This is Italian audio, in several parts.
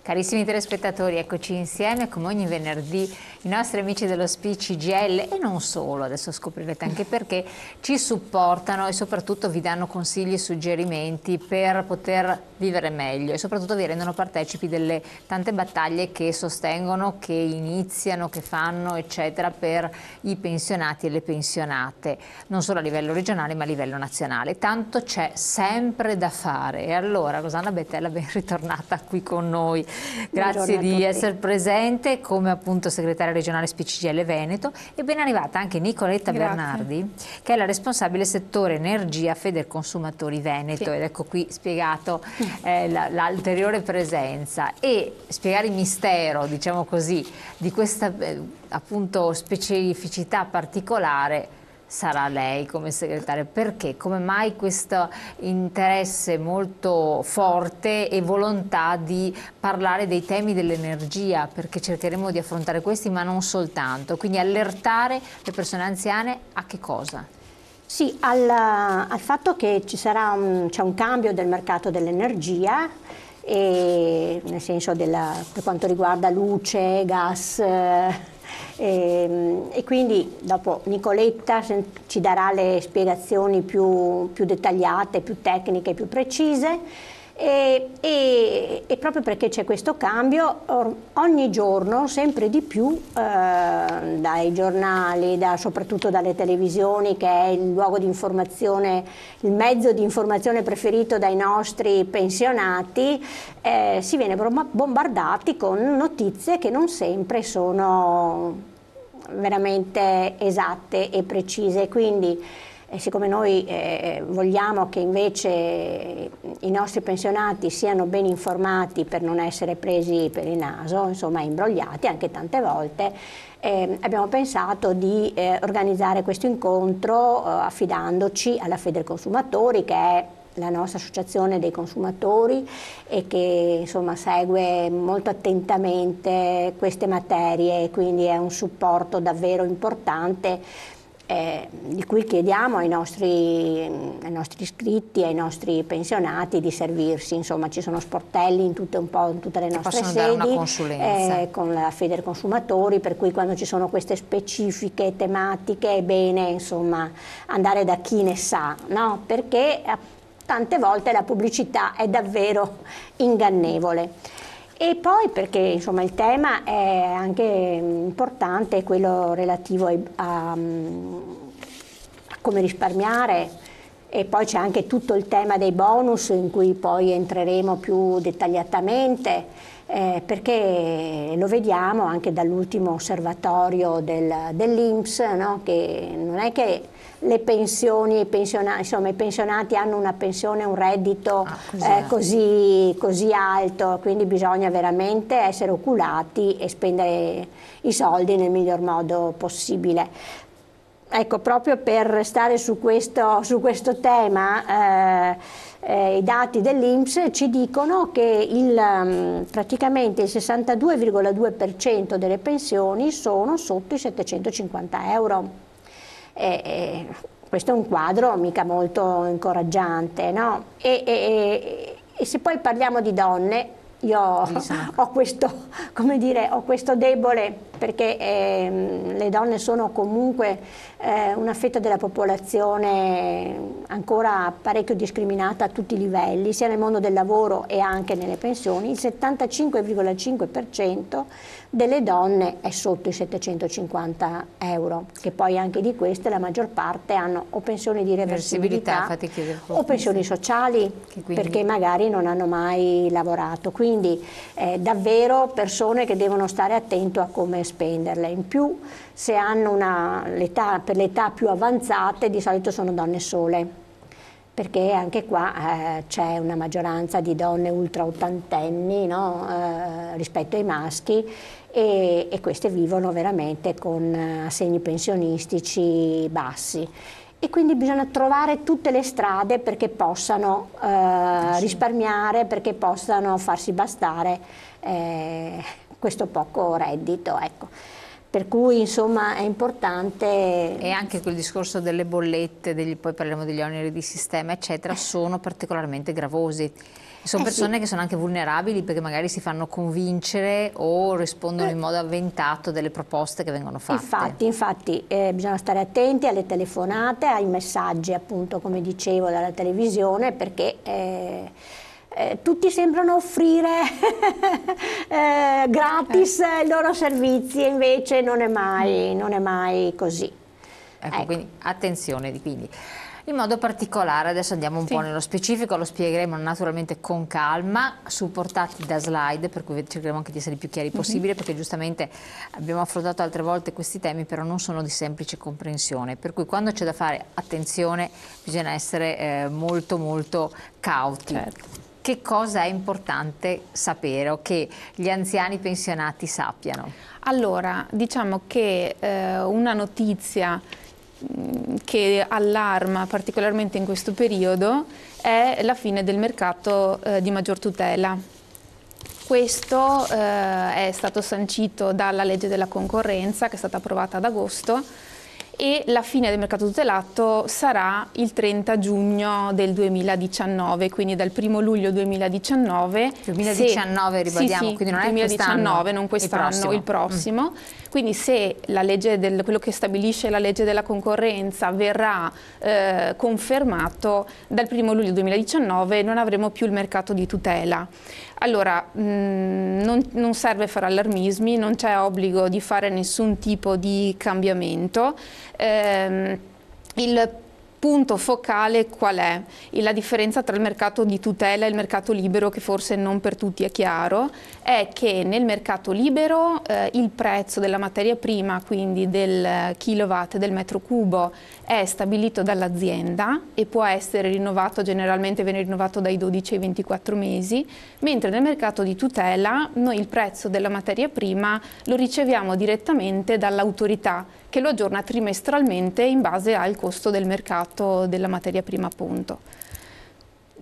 Carissimi telespettatori, eccoci insieme come ogni venerdì, i nostri amici dello SPI CGIL e non solo, adesso scoprirete anche perché, ci supportano e soprattutto vi danno consigli e suggerimenti per poter vivere meglio e soprattutto vi rendono partecipi delle tante battaglie che sostengono, che iniziano, che fanno eccetera per i pensionati e le pensionate, non solo a livello regionale ma a livello nazionale. Tanto c'è sempre da fare e allora Rosanna Bettella ben ritornata qui con noi. Grazie di essere presente come appunto segretaria regionale SPI CGIL Veneto e ben arrivata anche Nicoletta Bernardi che è la responsabile settore energia Federconsumatori Veneto ed ecco qui spiegato l'ulteriore presenza e spiegare il mistero, diciamo così, di questa appunto specificità particolare sarà lei come segretaria. Perché? Come mai questo interesse molto forte e volontà di parlare dei temi dell'energia? Perché cercheremo di affrontare questi ma non soltanto, quindi allertare le persone anziane a che cosa? Sì, al fatto che c'è un cambio del mercato dell'energia, nel senso per quanto riguarda luce, gas, e quindi dopo Nicoletta ci darà le spiegazioni più dettagliate, più tecniche, più precise e proprio perché c'è questo cambio ogni giorno sempre di più dai giornali, soprattutto dalle televisioni che è il luogo di informazione, il mezzo di informazione preferito dai nostri pensionati, si viene bombardati con notizie che non sempre sono veramente esatte e precise, quindi siccome noi vogliamo che invece i nostri pensionati siano ben informati per non essere presi per il naso, insomma imbrogliati anche tante volte, abbiamo pensato di organizzare questo incontro affidandoci alla Federconsumatori, che è la nostra associazione dei consumatori e che insomma segue molto attentamente queste materie, quindi è un supporto davvero importante di cui chiediamo ai nostri iscritti, ai nostri pensionati di servirsi. Insomma ci sono sportelli in tutte le nostre sedi con la Federconsumatori, per cui quando ci sono queste specifiche tematiche è bene insomma andare da chi ne sa, no? Perché tante volte la pubblicità è davvero ingannevole. E poi perché insomma il tema è anche importante, quello relativo a come risparmiare, e poi c'è anche tutto il tema dei bonus in cui poi entreremo più dettagliatamente, perché lo vediamo anche dall'ultimo osservatorio dell'INPS, no? Che non è che le pensioni, insomma i pensionati hanno una pensione, un reddito così alto, quindi bisogna veramente essere oculati e spendere i soldi nel miglior modo possibile. Ecco, proprio per stare su questo tema, i dati dell'INPS ci dicono che praticamente il 62,2% delle pensioni sono sotto i 750 euro. Questo è un quadro mica molto incoraggiante, no? E se poi parliamo di donne, io ho questo debole perché le donne sono comunque una fetta della popolazione ancora parecchio discriminata a tutti i livelli, sia nel mondo del lavoro e anche nelle pensioni. Il 75,5% delle donne è sotto i 750 euro, che poi anche di queste la maggior parte hanno o pensioni di reversibilità o pensioni sociali, perché magari non hanno mai lavorato. Quindi davvero persone che devono stare attento a come spenderle. In più, se hanno per l'età più avanzate, di solito sono donne sole, perché anche qua c'è una maggioranza di donne ultra ottantenni, no? Rispetto ai maschi, e queste vivono veramente con assegni pensionistici bassi. E quindi bisogna trovare tutte le strade perché possano risparmiare, perché possano farsi bastare questo poco reddito. Ecco. Per cui insomma è importante. E anche quel discorso delle bollette, poi parliamo degli oneri di sistema eccetera, sono particolarmente gravosi. Sono persone sì, che sono anche vulnerabili perché magari si fanno convincere o rispondono in modo avventato delle proposte che vengono fatte. Infatti bisogna stare attenti alle telefonate, ai messaggi appunto come dicevo dalla televisione, perché tutti sembrano offrire gratis i loro servizi e invece non è mai così. Ecco, quindi attenzione, quindi. In modo particolare, adesso andiamo un po' nello specifico, lo spiegheremo naturalmente con calma, supportati da slide, per cui cercheremo anche di essere il più chiari possibile, perché giustamente abbiamo affrontato altre volte questi temi, però non sono di semplice comprensione, per cui quando c'è da fare attenzione bisogna essere molto molto cauti. Certo. Che cosa è importante sapere o che gli anziani pensionati sappiano? Allora, diciamo che una notizia che allarma particolarmente in questo periodo è la fine del mercato di maggior tutela. Questo è stato sancito dalla legge della concorrenza che è stata approvata ad agosto, e la fine del mercato tutelato sarà il 30 giugno del 2019, quindi dal 1° luglio 2019. 2019 ribadiamo, sì, quindi non è 2019, non quest'anno, il prossimo. Quindi se la legge quello che stabilisce la legge della concorrenza verrà confermato, dal 1° luglio 2019 non avremo più il mercato di tutela. Allora, non serve fare allarmismi, non c'è obbligo di fare nessun tipo di cambiamento. Il punto focale qual è? La differenza tra il mercato di tutela e il mercato libero, che forse non per tutti è chiaro, è che nel mercato libero il prezzo della materia prima, quindi del kilowatt, del metro cubo, è stabilito dall'azienda e può essere rinnovato, generalmente viene rinnovato dai 12 ai 24 mesi, mentre nel mercato di tutela noi il prezzo della materia prima lo riceviamo direttamente dall'autorità, che lo aggiorna trimestralmente in base al costo del mercato della materia prima, appunto.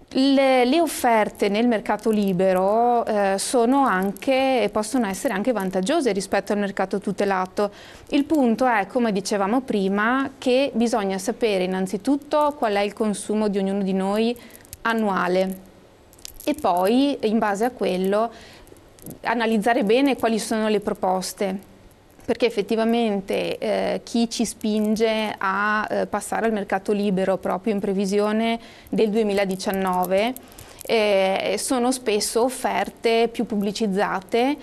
Le offerte nel mercato libero possono essere anche vantaggiose rispetto al mercato tutelato. Il punto è, come dicevamo prima, che bisogna sapere innanzitutto qual è il consumo di ognuno di noi annuale e poi, in base a quello, analizzare bene quali sono le proposte. Perché effettivamente chi ci spinge a passare al mercato libero proprio in previsione del 2019 sono spesso offerte più pubblicizzate,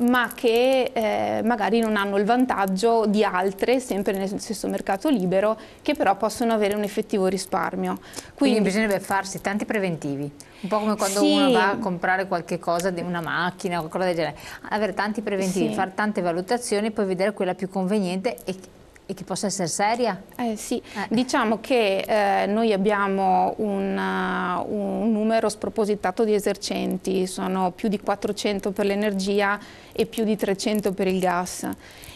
ma che magari non hanno il vantaggio di altre, sempre nel stesso mercato libero, che però possono avere un effettivo risparmio. Quindi bisognerebbe farsi tanti preventivi, un po' come quando uno va a comprare qualche cosa, una macchina o qualcosa del genere, avere tanti preventivi, fare tante valutazioni, poi vedere quella più conveniente e che possa essere seria? Diciamo che noi abbiamo un numero spropositato di esercenti, sono più di 400 per l'energia e più di 300 per il gas.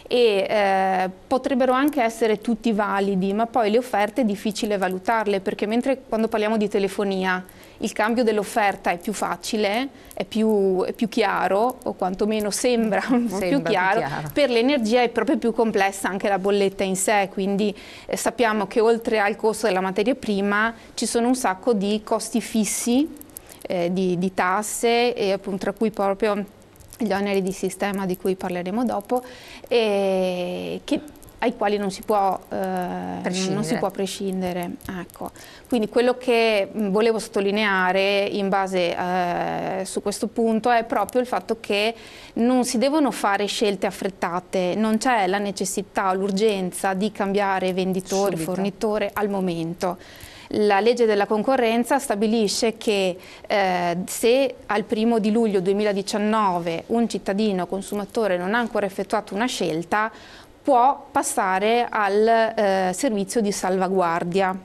E potrebbero anche essere tutti validi, ma poi le offerte è difficile valutarle, perché mentre quando parliamo di telefonia il cambio dell'offerta è più facile, è più chiaro, o quantomeno sembra un po' più chiaro, per l'energia è proprio più complessa anche la bolletta in sé, quindi sappiamo che oltre al costo della materia prima ci sono un sacco di costi fissi, di tasse, e appunto tra cui proprio gli oneri di sistema di cui parleremo dopo, ai quali non si può prescindere. Ecco. Quindi quello che volevo sottolineare in base su questo punto è proprio il fatto che non si devono fare scelte affrettate, non c'è la necessità, l'urgenza di cambiare venditore, fornitore al momento. La legge della concorrenza stabilisce che se al 1° luglio 2019 un cittadino consumatore non ha ancora effettuato una scelta, può passare al servizio di salvaguardia.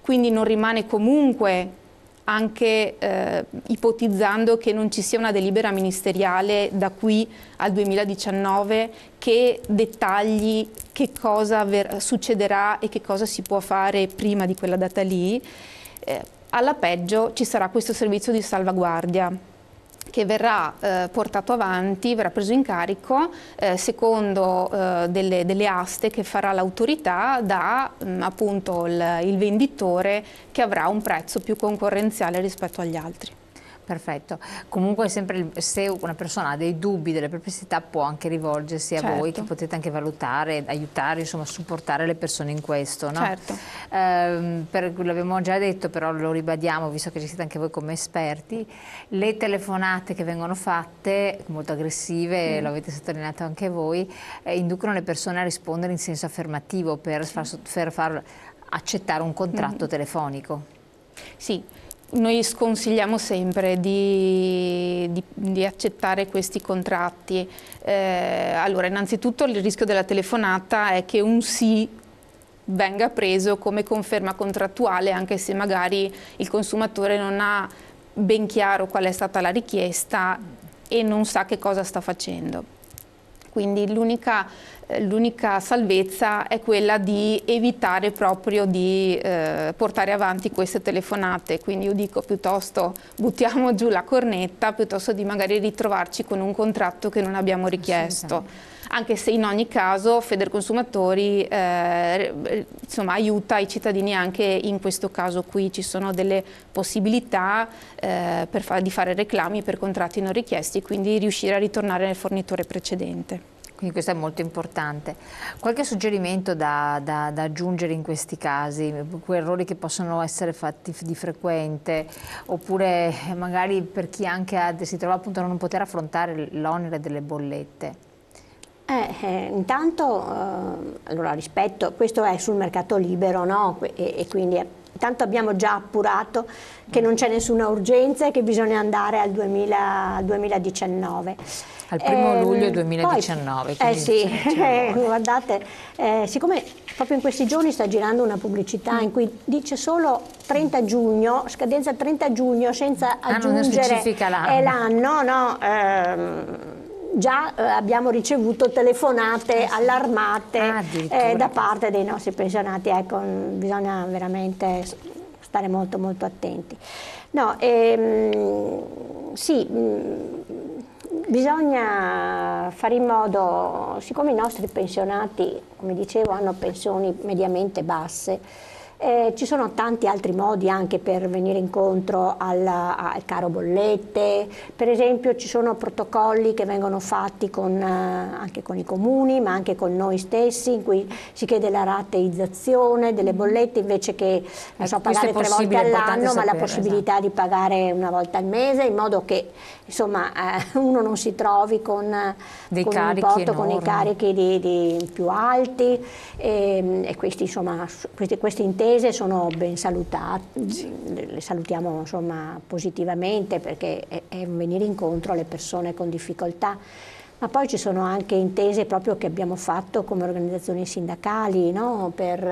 Quindi non rimane comunque, anche ipotizzando che non ci sia una delibera ministeriale da qui al 2019 che dettagli che cosa succederà e che cosa si può fare prima di quella data lì, alla peggio ci sarà questo servizio di salvaguardia, che verrà portato avanti, verrà preso in carico secondo delle aste che farà l'autorità da appunto il venditore, che avrà un prezzo più concorrenziale rispetto agli altri. Perfetto, comunque sempre se una persona ha dei dubbi, delle perplessità, può anche rivolgersi a voi, che potete anche valutare, aiutare, insomma supportare le persone in questo, no? Certo. L'abbiamo già detto, però lo ribadiamo visto che ci siete anche voi come esperti, le telefonate che vengono fatte, molto aggressive, lo avete sottolineato anche voi, inducono le persone a rispondere in senso affermativo per far accettare un contratto telefonico. Sì. Noi sconsigliamo sempre di accettare questi contratti. Allora, innanzitutto il rischio della telefonata è che un sì venga preso come conferma contrattuale, anche se magari il consumatore non ha ben chiaro qual è stata la richiesta e non sa che cosa sta facendo. Quindi l'unica salvezza è quella di evitare proprio di portare avanti queste telefonate. Quindi io dico, piuttosto buttiamo giù la cornetta, piuttosto di magari ritrovarci con un contratto che non abbiamo richiesto. Anche se in ogni caso Federconsumatori insomma, aiuta i cittadini anche in questo caso qui. Ci sono delle possibilità di fare reclami per contratti non richiesti, quindi riuscire a ritornare nel fornitore precedente. Quindi questo è molto importante. Qualche suggerimento da aggiungere in questi casi, quei errori che possono essere fatti di frequente, oppure magari per chi anche si trova appunto a non poter affrontare l'onere delle bollette? Intanto, allora rispetto, questo è sul mercato libero, no? E quindi intanto abbiamo già appurato che non c'è nessuna urgenza e che bisogna andare al 2019. Al 1° luglio 2019. Poi, sì, guardate, siccome proprio in questi giorni sta girando una pubblicità in cui dice solo 30 giugno, scadenza 30 giugno, senza aggiungere l'anno, no? Già abbiamo ricevuto telefonate allarmate da parte dei nostri pensionati. Ecco, bisogna veramente stare molto molto attenti. No, sì, bisogna fare in modo, siccome i nostri pensionati, come dicevo, hanno pensioni mediamente basse, ci sono tanti altri modi anche per venire incontro al caro bollette. Per esempio ci sono protocolli che vengono fatti anche con i comuni, ma anche con noi stessi, in cui si chiede la rateizzazione delle bollette invece che pagare 3 volte all'anno, ma la possibilità di pagare una volta al mese, in modo che insomma uno non si trovi con dei carichi più alti, e questi, insomma, queste intese sono ben salutate, le salutiamo insomma positivamente, perché è un venire incontro alle persone con difficoltà. Ma poi ci sono anche intese proprio che abbiamo fatto come organizzazioni sindacali, no? per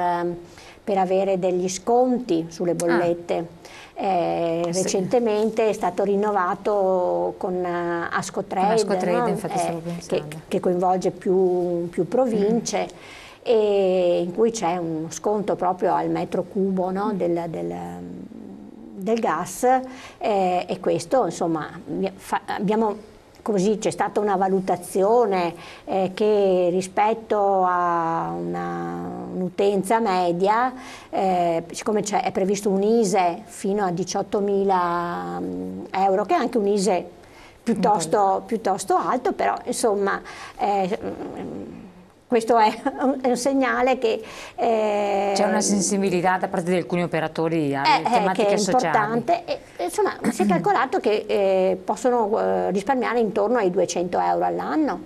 avere degli sconti sulle bollette. Recentemente è stato rinnovato con Ascotrade, no? Che coinvolge più province, e in cui c'è uno sconto proprio al metro cubo, no? del gas, e questo insomma c'è stata una valutazione che rispetto a un'utenza media, siccome è previsto un ISE fino a 18.000 euro, che è anche un ISE piuttosto alto, però insomma questo è un segnale che c'è una sensibilità da parte di alcuni operatori alle tematiche che è sociali. Importante. Insomma, si è calcolato che possono risparmiare intorno ai 200 euro all'anno.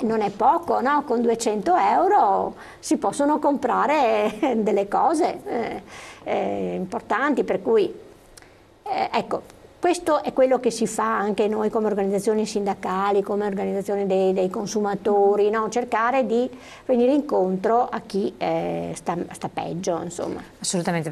Non è poco, no? Con 200 euro si possono comprare delle cose importanti, per cui ecco. Questo è quello che si fa anche noi come organizzazioni sindacali, come organizzazioni dei consumatori, no? Cercare di venire incontro a chi sta peggio, insomma. Assolutamente,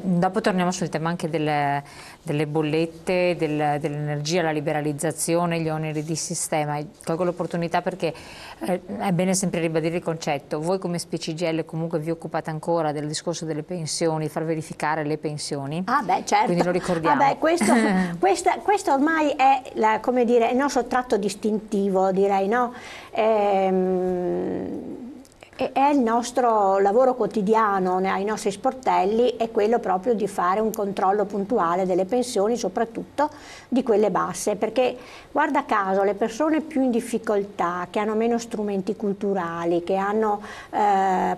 dopo torniamo sul tema anche delle bollette, dell'energia, la liberalizzazione, gli oneri di sistema. Colgo l'opportunità perché è bene sempre ribadire il concetto. Voi come SPCGIL comunque vi occupate ancora del discorso delle pensioni, far verificare le pensioni. Ah beh, certo. Quindi lo ricordiamo. Ah beh, questo Questo ormai è, come dire, il nostro tratto distintivo, direi, no? È il nostro lavoro quotidiano ai nostri sportelli, è quello proprio di fare un controllo puntuale delle pensioni, soprattutto di quelle basse, perché guarda caso le persone più in difficoltà, che hanno meno strumenti culturali, che hanno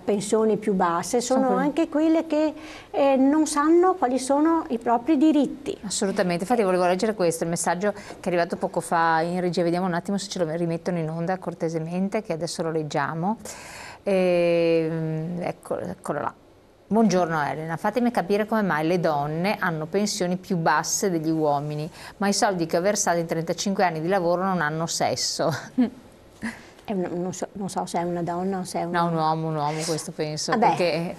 pensioni più basse, sono anche quelle che non sanno quali sono i propri diritti. Assolutamente, infatti volevo leggere questo, il messaggio che è arrivato poco fa in regia, vediamo un attimo se ce lo rimettono in onda cortesemente, che adesso lo leggiamo. Eccolo là. Buongiorno Elena, fatemi capire come mai le donne hanno pensioni più basse degli uomini, ma i soldi che ho versato in 35 anni di lavoro non hanno sesso. Non so se è una donna o se è un uomo. No, un uomo questo penso. Vabbè. Perché...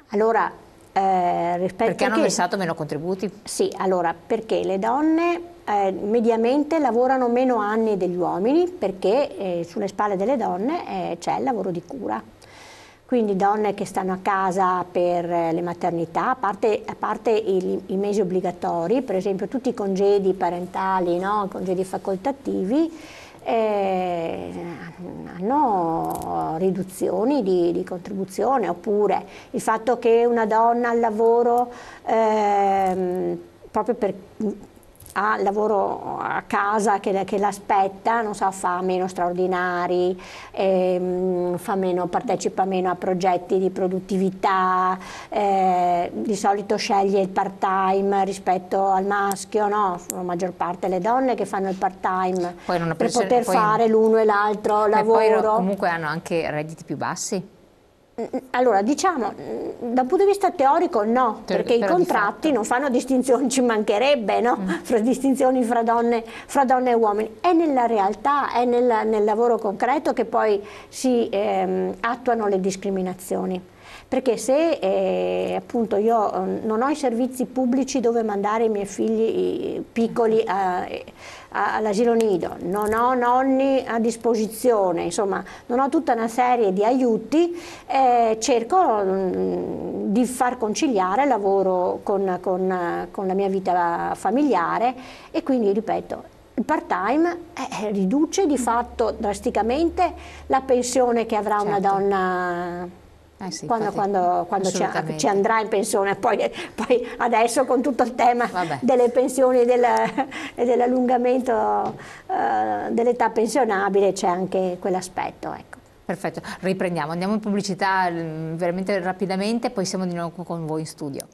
Allora, perché hanno versato meno contributi? Sì, allora, perché le donne mediamente lavorano meno anni degli uomini, perché sulle spalle delle donne c'è il lavoro di cura. Quindi donne che stanno a casa per le maternità, a parte i mesi obbligatori, per esempio tutti i congedi parentali, no? Congedi facoltativi, hanno riduzioni di contribuzione, oppure il fatto che una donna al lavoro proprio per ha lavoro a casa che l'aspetta, non so, fa meno straordinari, partecipa meno a progetti di produttività, di solito sceglie il part-time rispetto al maschio, no? Sono la maggior parte le donne che fanno il part-time per poter fare l'uno e l'altro lavoro. E poi comunque hanno anche redditi più bassi? Allora, diciamo, dal punto di vista teorico no, perché i contratti non fanno distinzioni, ci mancherebbe, no? Distinzioni fra donne e uomini. È nella realtà, è nel lavoro concreto che poi si attuano le discriminazioni. Perché se appunto io non ho i servizi pubblici dove mandare i miei figli piccoli all'asilo nido, non ho nonni a disposizione, insomma non ho tutta una serie di aiuti, cerco di far conciliare il lavoro con la mia vita familiare e quindi, ripeto, il part-time riduce di fatto drasticamente la pensione che avrà una donna sì, quando ci andrà in pensione. Poi adesso con tutto il tema delle pensioni e dell'allungamento dell'età pensionabile c'è anche quell'aspetto, ecco. Perfetto, riprendiamo, andiamo in pubblicità veramente rapidamente, poi siamo di nuovo con voi in studio.